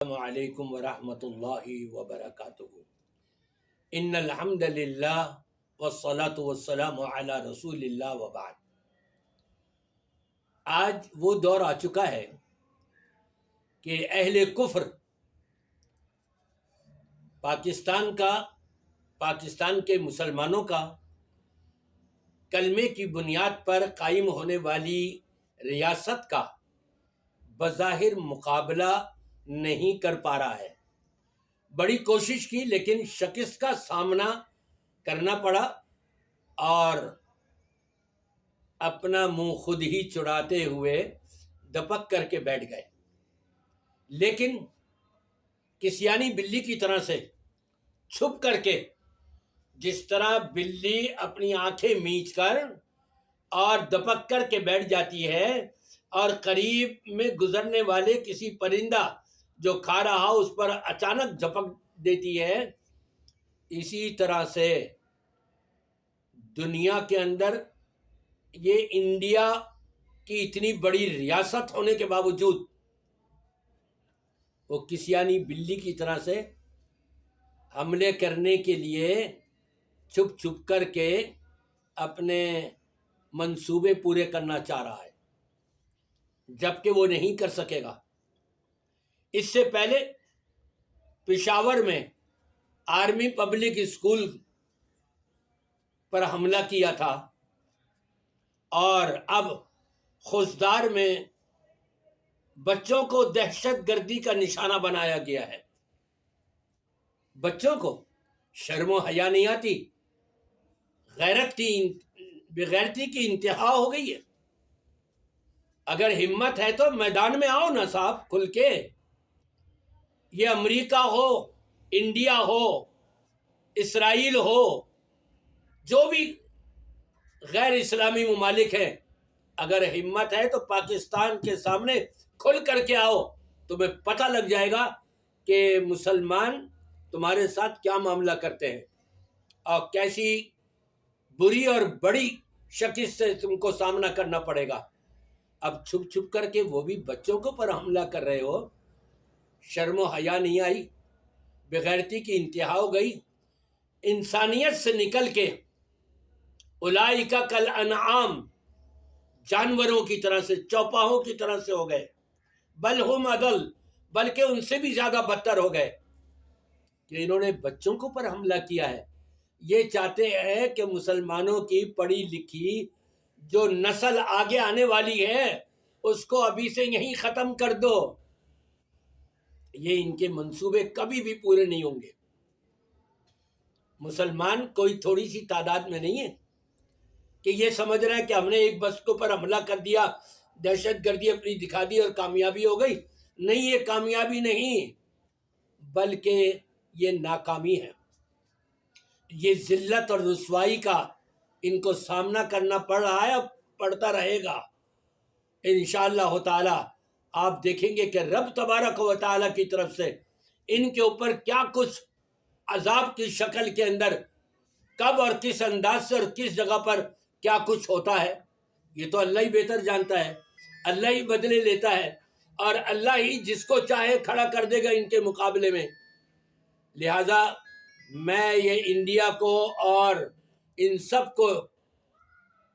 السلام علیکم ورحمۃ اللہ وبرکاتہ۔ ان الحمد للہ والصلاة والسلام علی رسول اللہ وبعد۔ آج وہ دور آ چکا ہے کہ اہل کفر پاکستان کے مسلمانوں کا کلمے کی بنیاد پر قائم ہونے والی ریاست کا بظاہر مقابلہ نہیں کر پا رہا ہے۔ بڑی کوشش کی لیکن شکست کا سامنا کرنا پڑا اور اپنا منہ خود ہی چڑھاتے ہوئے دپک کر کے بیٹھ گئے۔ لیکن کسیانی بلی کی طرح سے چھپ کر کے، جس طرح بلی اپنی آنکھیں میچ کر اور دپک کر کے بیٹھ جاتی ہے اور قریب میں گزرنے والے کسی پرندہ جو کھا رہا اس پر اچانک جھپک دیتی ہے، اسی طرح سے دنیا کے اندر یہ انڈیا کی اتنی بڑی ریاست ہونے کے باوجود وہ کسیانی بلی کی طرح سے حملے کرنے کے لیے چھپ چھپ کر کے اپنے منصوبے پورے کرنا چاہ رہا ہے، جبکہ وہ نہیں کر سکے گا۔ اس سے پہلے پشاور میں آرمی پبلک اسکول پر حملہ کیا تھا اور اب خوزدار میں بچوں کو دہشت گردی کا نشانہ بنایا گیا ہے۔ بچوں کو شرم و حیا نہیں آتی، بغیرتی کی انتہا ہو گئی ہے۔ اگر ہمت ہے تو میدان میں آؤ نا صاحب، کھل کے۔ یہ امریکہ ہو، انڈیا ہو، اسرائیل ہو، جو بھی غیر اسلامی ممالک ہیں، اگر ہمت ہے تو پاکستان کے سامنے کھل کر کے آؤ، تمہیں پتہ لگ جائے گا کہ مسلمان تمہارے ساتھ کیا معاملہ کرتے ہیں اور کیسی بری اور بڑی شکست سے تم کو سامنا کرنا پڑے گا۔ اب چھپ چھپ کر کے وہ بھی بچوں کو پر حملہ کر رہے ہو، شرم و حیا نہیں آئی، بغیرتی کی انتہا ہو گئی۔ انسانیت سے نکل کے اولئک کالانعام، جانوروں کی طرح سے، چوپاہوں کی طرح سے ہو گئے، بل ہم اضل، بلکہ ان سے بھی زیادہ بدتر ہو گئے کہ انہوں نے بچوں کو پر حملہ کیا ہے۔ یہ چاہتے ہیں کہ مسلمانوں کی پڑھی لکھی جو نسل آگے آنے والی ہے اس کو ابھی سے یہیں ختم کر دو۔ یہ ان کے منصوبے کبھی بھی پورے نہیں ہوں گے۔ مسلمان کوئی تھوڑی سی تعداد میں نہیں ہے کہ یہ سمجھ رہا ہے کہ ہم نے ایک بس کو پر حملہ کر دیا، دہشت گردی اپنی دکھا دی اور کامیابی ہو گئی۔ نہیں، یہ کامیابی نہیں بلکہ یہ ناکامی ہے۔ یہ ذلت اور رسوائی کا ان کو سامنا کرنا پڑ رہا ہے، اب پڑتا رہے گا انشاءاللہ تعالی۔ آپ دیکھیں گے کہ رب تبارک و تعالی کی طرف سے ان کے اوپر کیا کچھ عذاب کی شکل کے اندر کب اور کس انداز سے اور کس جگہ پر کیا کچھ ہوتا ہے، یہ تو اللہ ہی بہتر جانتا ہے۔ اللہ ہی بدلے لیتا ہے اور اللہ ہی جس کو چاہے کھڑا کر دے گا ان کے مقابلے میں۔ لہذا میں یہ انڈیا کو اور ان سب کو،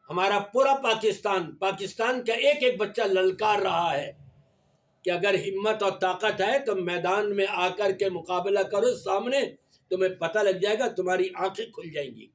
ہمارا پورا پاکستان کا ایک ایک بچہ للکار رہا ہے کہ اگر ہمت اور طاقت ہے تو میدان میں آ کر کے مقابلہ کرو، سامنے تمہیں پتہ لگ جائے گا، تمہاری آنکھیں کھل جائیں گی۔